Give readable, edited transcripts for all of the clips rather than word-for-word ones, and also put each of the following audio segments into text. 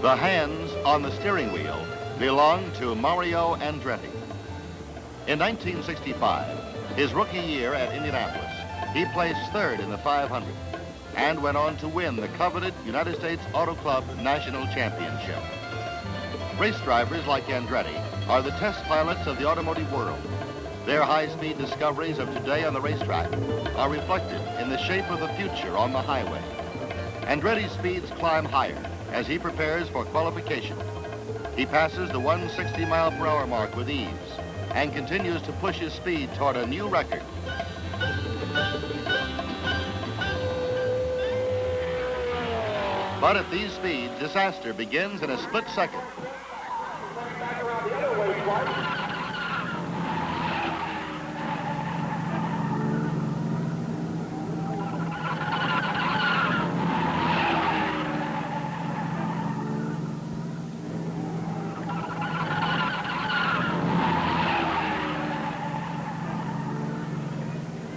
The hands on the steering wheel belong to Mario Andretti. In 1965, his rookie year at Indianapolis, he placed third in the 500 and went on to win the coveted United States Auto Club National Championship. Race drivers like Andretti are the test pilots of the automotive world. Their high-speed discoveries of today on the racetrack are reflected in the shape of the future on the highway. Andretti's speeds climb higher as he prepares for qualification. He passes the 160 mile per hour mark with ease and continues to push his speed toward a new record. But at these speeds, disaster begins in a split second.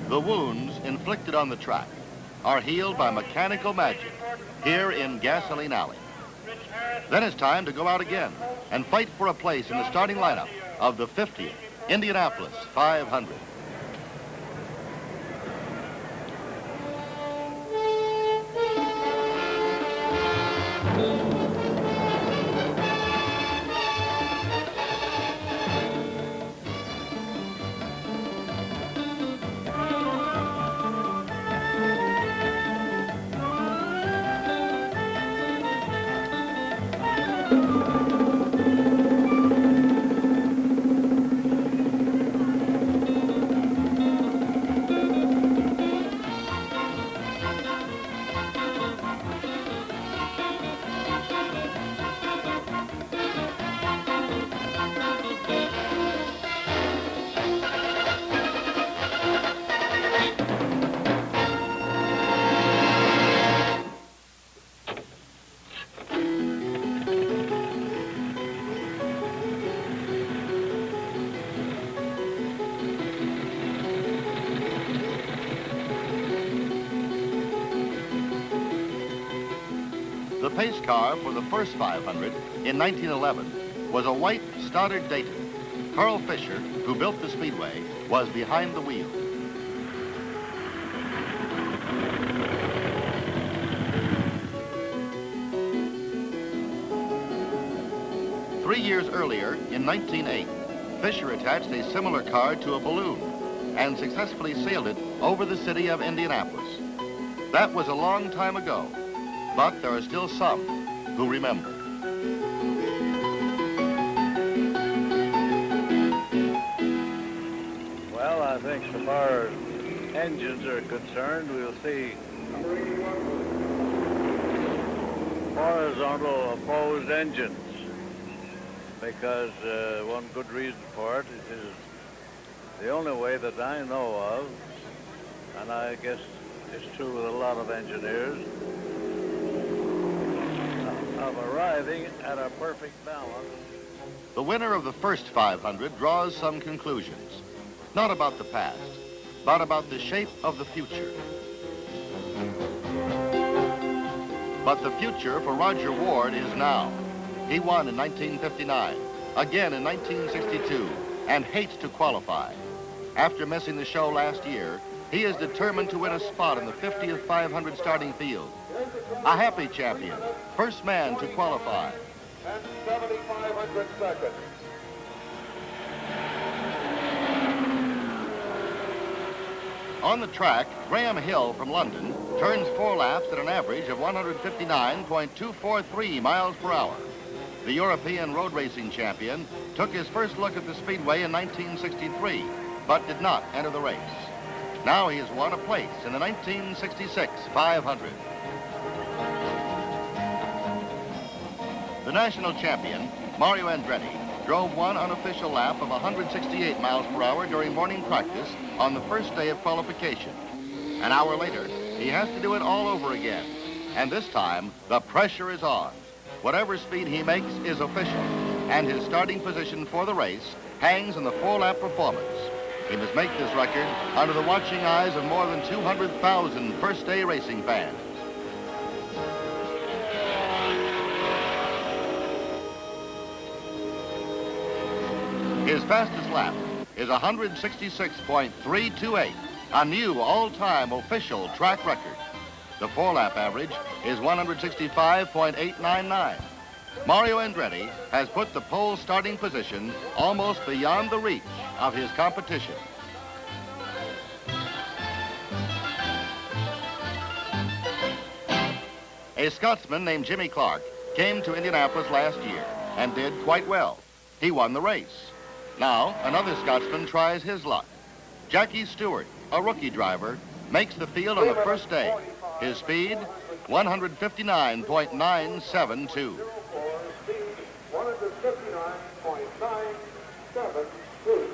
The wounds inflicted on the track are healed by mechanical magic here in Gasoline Alley. Then it's time to go out again and fight for a place in the starting lineup of the 50th Indianapolis 500. The pace car for the first 500 in 1911 was a white Stoddard Dayton. Carl Fisher, who built the Speedway, was behind the wheel. Three years earlier, in 1908, Fisher attached a similar car to a balloon and successfully sailed it over the city of Indianapolis. That was a long time ago, but there are still some who remember. Well, I think so far as engines are concerned, we'll see horizontal opposed engines, because one good reason for it is the only way that I know of, and I guess it's true with a lot of engineers, of arriving at a perfect balance. The winner of the first 500 draws some conclusions, not about the past, but about the shape of the future. But the future for Roger Ward is now. He won in 1959, again in 1962, and hates to qualify. After missing the show last year, he is determined to win a spot in the 50th 500 starting field. A happy champion, first man to qualify. And 7,500 seconds. On the track, Graham Hill from London turns 4 laps at an average of 159.243 miles per hour. The European road racing champion took his first look at the Speedway in 1963, but did not enter the race. Now he has won a place in the 1966 500. The national champion, Mario Andretti, drove one unofficial lap of 168 miles per hour during morning practice on the first day of qualification. An hour later, he has to do it all over again. And this time, the pressure is on. Whatever speed he makes is official, and his starting position for the race hangs on the 4-lap performance. He must make this record under the watching eyes of more than 200,000 first-day racing fans. His fastest lap is 166.328, a new all-time official track record. The 4-lap average is 165.899. Mario Andretti has put the pole starting position almost beyond the reach of his competition. A Scotsman named Jimmy Clark came to Indianapolis last year and did quite well. He won the race. Now, another Scotsman tries his luck. Jackie Stewart, a rookie driver, makes the field on the first day. His speed, 159.972. 159.972.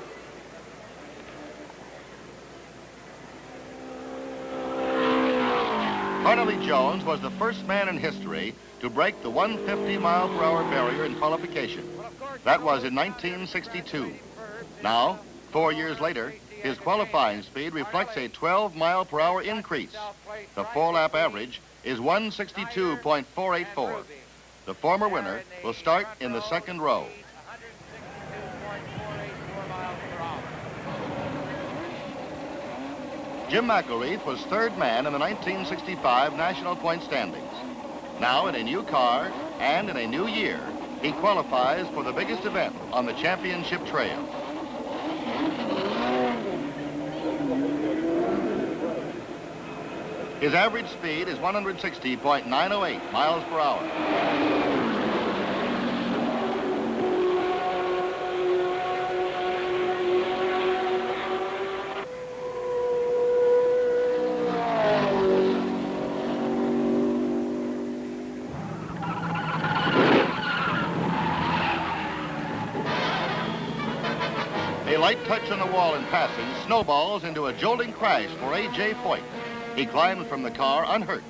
Parnelly Jones was the first man in history to break the 150-mile-per-hour barrier in qualification. That was in 1962. Now, 4 years later, his qualifying speed reflects a 12-mile-per-hour increase. The 4-lap average is 162.484. The former winner will start in the second row. Jim McElreath was third man in the 1965 national point standings. Now, in a new car and in a new year, he qualifies for the biggest event on the championship trail. His average speed is 160.908 miles per hour. A light touch on the wall in passing snowballs into a jolting crash for A.J. Foyt. He climbed from the car unhurt,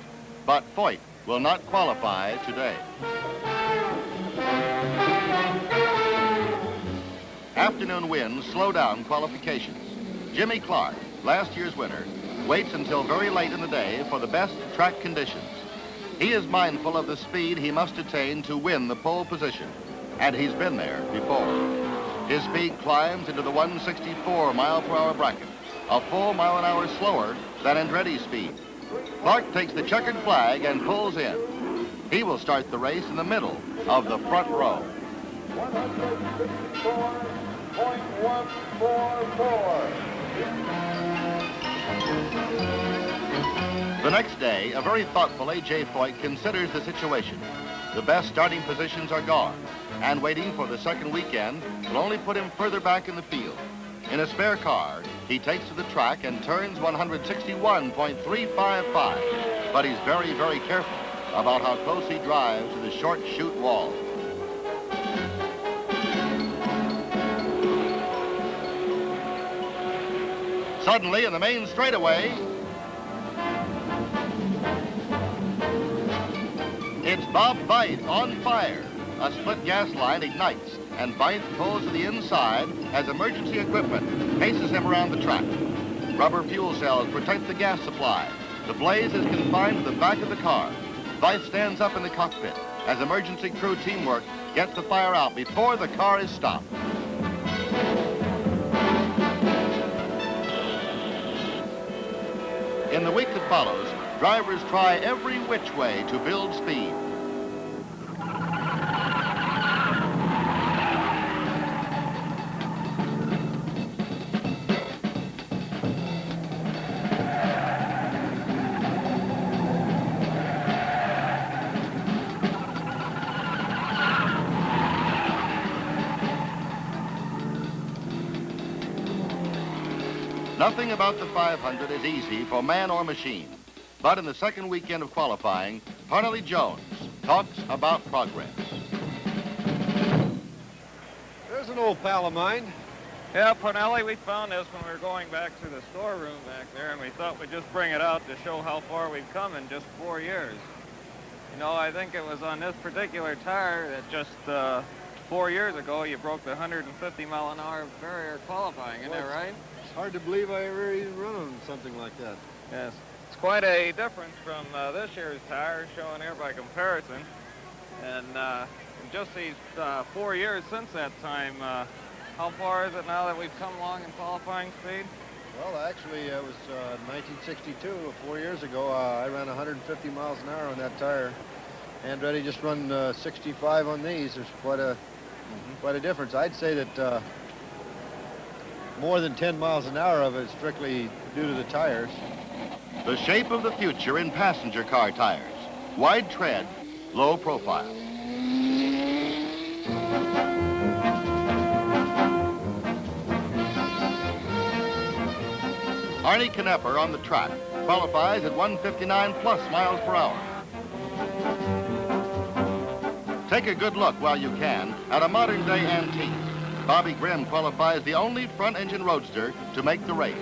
but Foyt will not qualify today. Afternoon winds slow down qualifications. Jimmy Clark, last year's winner, waits until very late in the day for the best track conditions. He is mindful of the speed he must attain to win the pole position, and he's been there before. His speed climbs into the 164-mile-per-hour bracket, a full mile an hour slower than Andretti's speed. Clark takes the checkered flag and pulls in. He will start the race in the middle of the front row. 164.144. The next day, a very thoughtful A.J. Foyt considers the situation. The best starting positions are gone, and waiting for the second weekend will only put him further back in the field. In a spare car, he takes to the track and turns 161.355, but he's very, very careful about how close he drives to the short chute wall. Suddenly, in the main straightaway, it's Bob Veit on fire. A split gas line ignites, and Veit pulls to the inside as emergency equipment paces him around the track. Rubber fuel cells protect the gas supply. The blaze is confined to the back of the car. Veit stands up in the cockpit as emergency crew teamwork gets the fire out before the car is stopped. In the week that follows, drivers try every which way to build speed. Nothing about the 500 is easy for man or machine. But in the second weekend of qualifying, Parnelly Jones talks about progress. There's an old pal of mine. Yeah, Parnelly, we found this when we were going back to the storeroom back there, and we thought we'd just bring it out to show how far we've come in just 4 years. You know, I think it was on this particular tire that just 4 years ago you broke the 150-mile-an-hour barrier qualifying, isn't that right? It's hard to believe I ever even run on something like that. Yes. It's quite a difference from this year's tire shown here by comparison. And in just these 4 years since that time, How far is it now that we've come along in qualifying speed? Well, actually, it was 1962, 4 years ago. I ran 150 miles an hour on that tire. Andretti just run 65 on these. There's quite a difference. I'd say that more than 10 miles an hour of it is strictly due to the tires. The shape of the future in passenger car tires. Wide tread, low profile. Arnie Knepper on the track qualifies at 159 plus miles per hour. Take a good look while you can at a modern day antique. Bobby Grimm qualifies the only front engine roadster to make the race.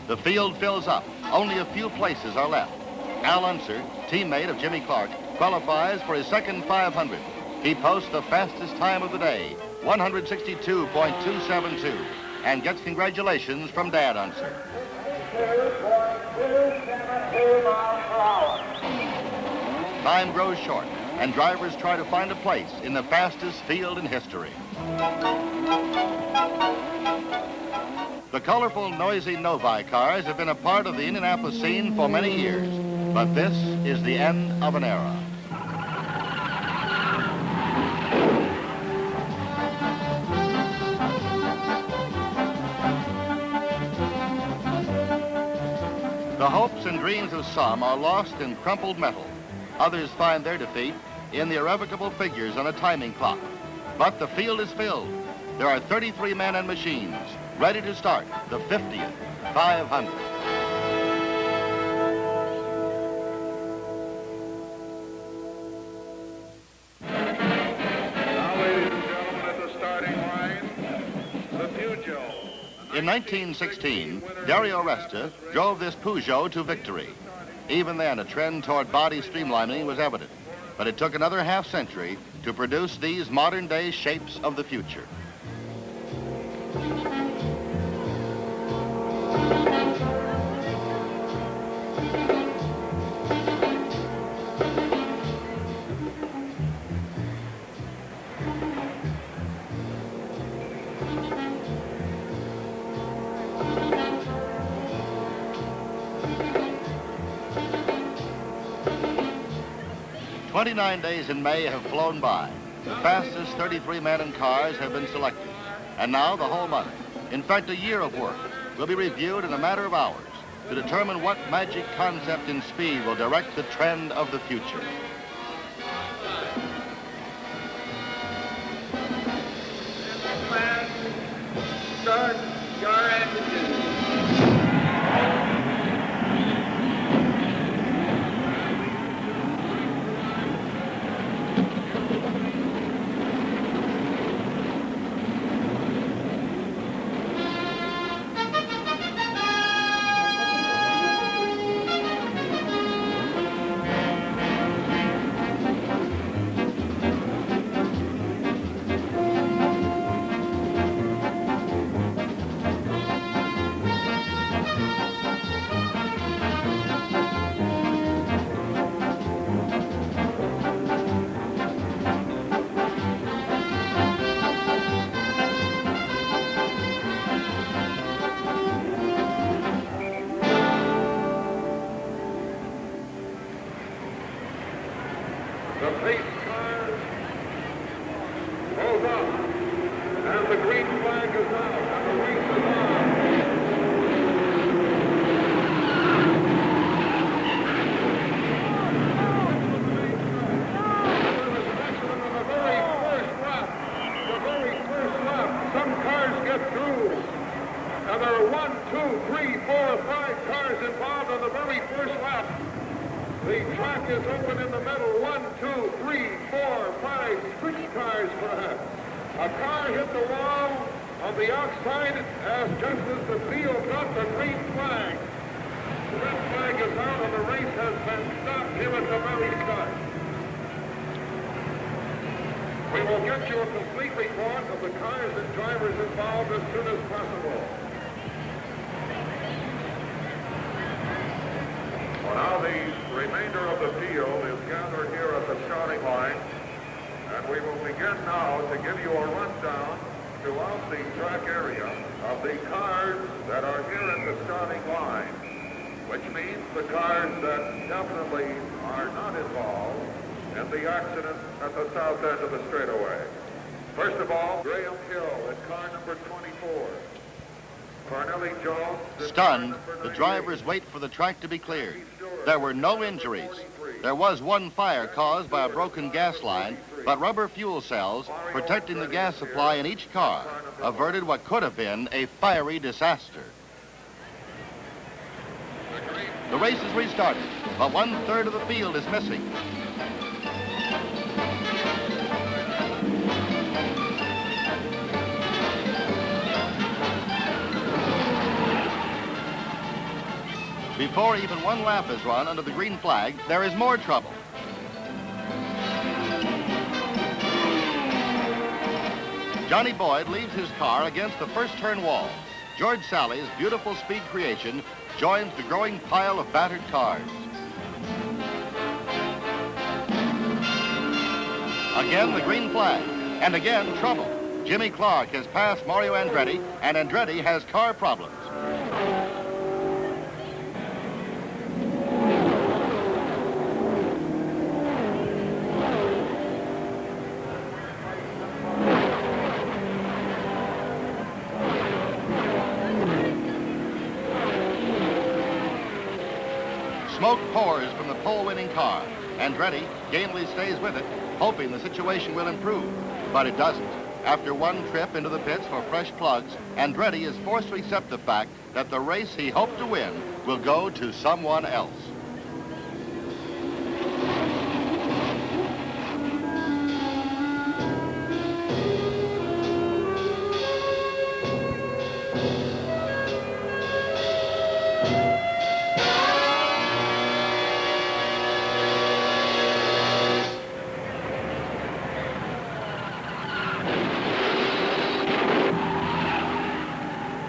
The field fills up. Only a few places are left. Al Unser, teammate of Jimmy Clark, qualifies for his second 500. He posts the fastest time of the day, 162.272, and gets congratulations from Dad Unser. 2.272 miles per hour. Time grows short, and drivers try to find a place in the fastest field in history. The colorful, noisy Novi cars have been a part of the Indianapolis scene for many years, but this is the end of an era. The hopes and dreams of some are lost in crumpled metal. Others find their defeat in the irrevocable figures on a timing clock. But the field is filled. There are 33 men and machines ready to start the 50th 500. Now, ladies and gentlemen, at the starting line, the Peugeot. In 1916, Dario Resta drove this Peugeot to victory. Even then, a trend toward body streamlining was evident, but it took another half century to produce these modern-day shapes of the future. "29 days in May have flown by. The fastest 33 men and cars have been selected. And now the whole month, in fact a year of work, will be reviewed in a matter of hours to determine what magic concept in speed will direct the trend of the future. Start your engine. The pace car goes up, and the green flag is out, and the race is on. The very first lap, some cars get through, and there are 1, 2, 3, 4, 5 cars involved on the very first lap. The track is open in the middle. 1, 2, 3, 4, 5, 6 cars perhaps. A car hit the wall on the outside just as the field got the green flag. The red flag is out and the race has been stopped here at the very start. We will get you a complete report of the cars and drivers involved as soon as possible. Well, now the remainder of the field is gathered here at the starting line, and we will begin now to give you a rundown throughout the track area of the cars that are here at the starting line, which means the cars that definitely are not involved in the accident at the south end of the straightaway. First of all, Graham Hill in car number 24. Parnelli Jones. Stunned, the drivers wait for the track to be cleared. There were no injuries. There was one fire caused by a broken gas line, but rubber fuel cells protecting the gas supply in each car averted what could have been a fiery disaster. The race is restarted, but 1/3 of the field is missing. Before even one lap is run under the green flag, there is more trouble. Johnny Boyd leaves his car against the first turn wall. George Sally's beautiful speed creation joins the growing pile of battered cars. Again, the green flag, and again, trouble. Jimmy Clark has passed Mario Andretti, and Andretti has car problems. Smoke pours from the pole-winning car. Andretti gamely stays with it, hoping the situation will improve, but it doesn't. After one trip into the pits for fresh plugs, Andretti is forced to accept the fact that the race he hoped to win will go to someone else.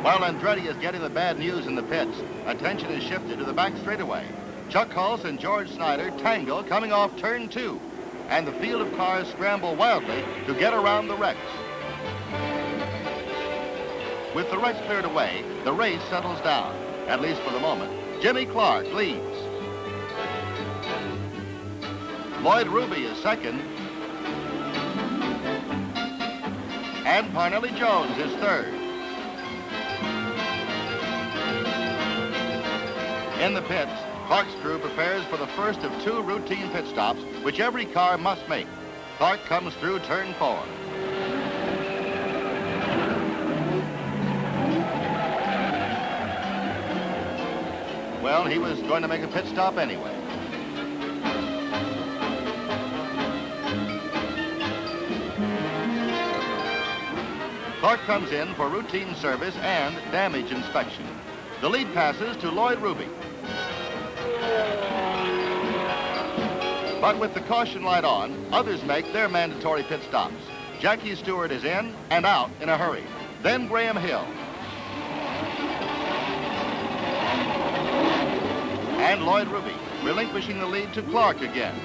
While Andretti is getting the bad news in the pits, attention is shifted to the back straightaway. Chuck Hulse and George Snyder tangle coming off turn 2, and the field of cars scramble wildly to get around the wrecks. With the wrecks cleared away, the race settles down, at least for the moment. Jimmy Clark leads. Lloyd Ruby is second, and Parnelli Jones is third. In the pits, Clark's crew prepares for the first of 2 routine pit stops, which every car must make. Clark comes through turn 4. Well, he was going to make a pit stop anyway. Clark comes in for routine service and damage inspection. The lead passes to Lloyd Ruby. But with the caution light on, others make their mandatory pit stops. Jackie Stewart is in and out in a hurry. Then Graham Hill. And Lloyd Ruby, relinquishing the lead to Clark again.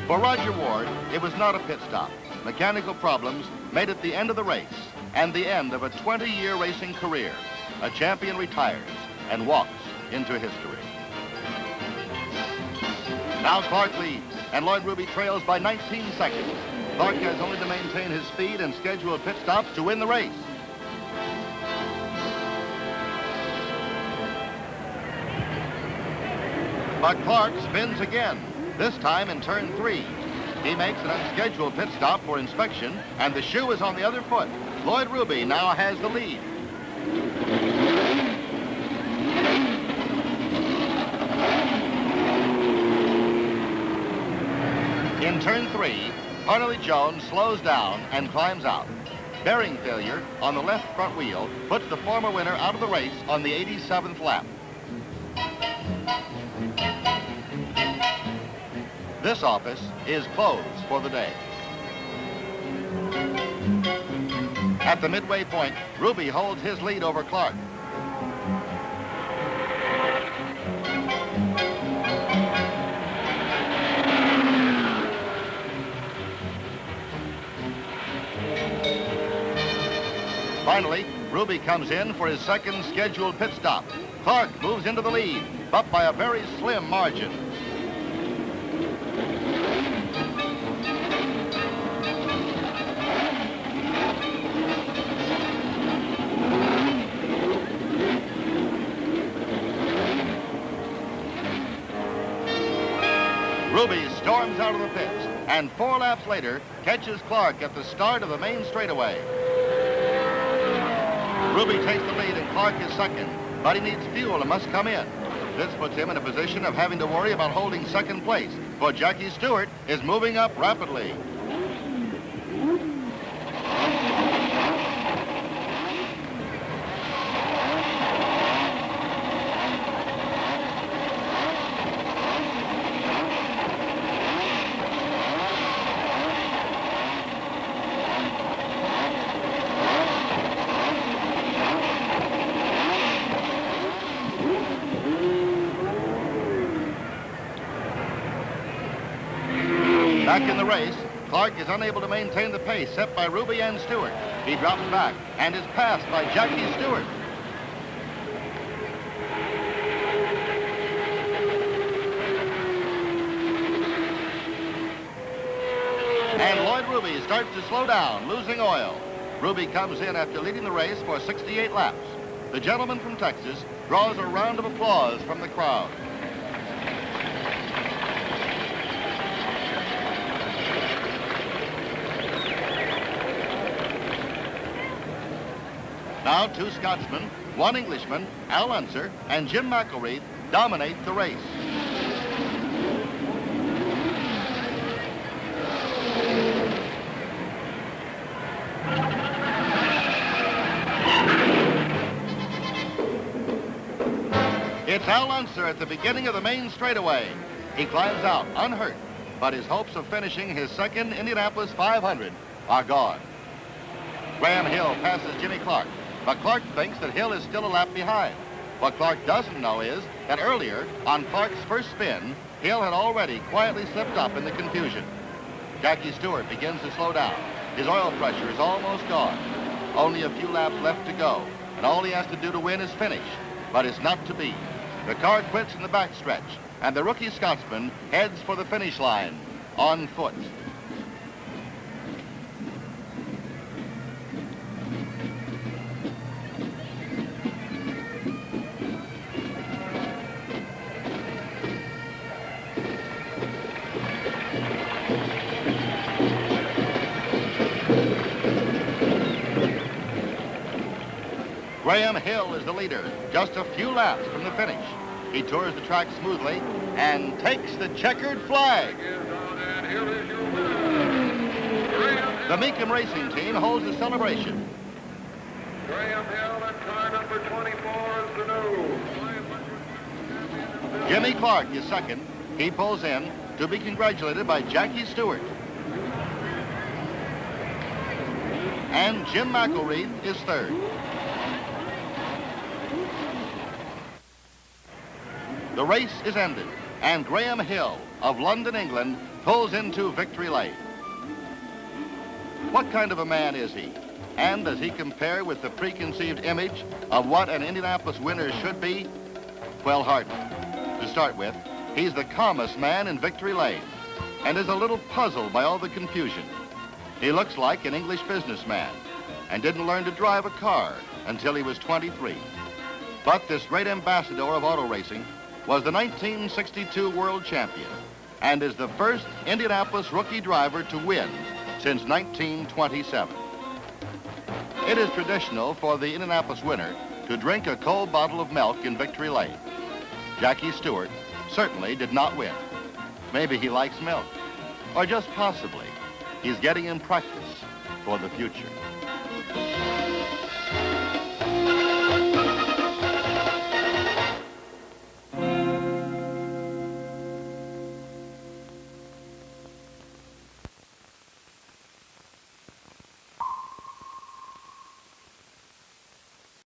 For Roger Ward, it was not a pit stop. Mechanical problems made it the end of the race and the end of a 20-year racing career. A champion retires and walks into history. Now Clark leads, and Lloyd Ruby trails by 19 seconds. Clark has only to maintain his speed and scheduled pit stops to win the race. But Clark spins again, this time in turn 3. He makes an unscheduled pit stop for inspection, and the shoe is on the other foot. Lloyd Ruby now has the lead. In turn 3, Parnelli Jones slows down and climbs out. Bearing failure on the left front wheel puts the former winner out of the race on the 87th lap. This office is closed for the day. At the midway point, Ruby holds his lead over Clark. Finally, Ruby comes in for his second scheduled pit stop. Clark moves into the lead, but by a very slim margin. Ruby storms out of the pits, and 4 laps later catches Clark at the start of the main straightaway. Ruby takes the lead and Clark is second, but he needs fuel and must come in. This puts him in a position of having to worry about holding second place, for Jackie Stewart is moving up rapidly. Back in the race, Clark is unable to maintain the pace set by Ruby and Stewart. He drops back and is passed by Jackie Stewart. And Lloyd Ruby starts to slow down, losing oil. Ruby comes in after leading the race for 68 laps. The gentleman from Texas draws a round of applause from the crowd. Now 2 Scotsmen, 1 Englishman, Al Unser, and Jim McElreath dominate the race. It's Al Unser at the beginning of the main straightaway. He climbs out unhurt, but his hopes of finishing his second Indianapolis 500 are gone. Graham Hill passes Jimmy Clark, but Clark thinks that Hill is still a lap behind. What Clark doesn't know is that earlier, on Clark's first spin, Hill had already quietly slipped up in the confusion. Jackie Stewart begins to slow down. His oil pressure is almost gone. Only a few laps left to go, and all he has to do to win is finish. But it's not to be. The car quits in the backstretch, and the rookie Scotsman heads for the finish line on foot. Graham Hill is the leader, just a few laps from the finish. He tours the track smoothly and takes the checkered flag. The Mecum Racing Team holds a celebration. Graham Hill and car number 24 is the new. Jimmy Clark is second. He pulls in to be congratulated by Jackie Stewart. And Jim McElreath is third. The race is ended, and Graham Hill of London, England, pulls into victory lane. What kind of a man is he? And does he compare with the preconceived image of what an Indianapolis winner should be? Well, hardly. To start with, he's the calmest man in victory lane and is a little puzzled by all the confusion. He looks like an English businessman and didn't learn to drive a car until he was 23. But this great ambassador of auto racing was the 1962 world champion and is the first Indianapolis rookie driver to win since 1927. It is traditional for the Indianapolis winner to drink a cold bottle of milk in victory lane. Jackie Stewart certainly did not win. Maybe he likes milk, or just possibly, he's getting in practice for the future.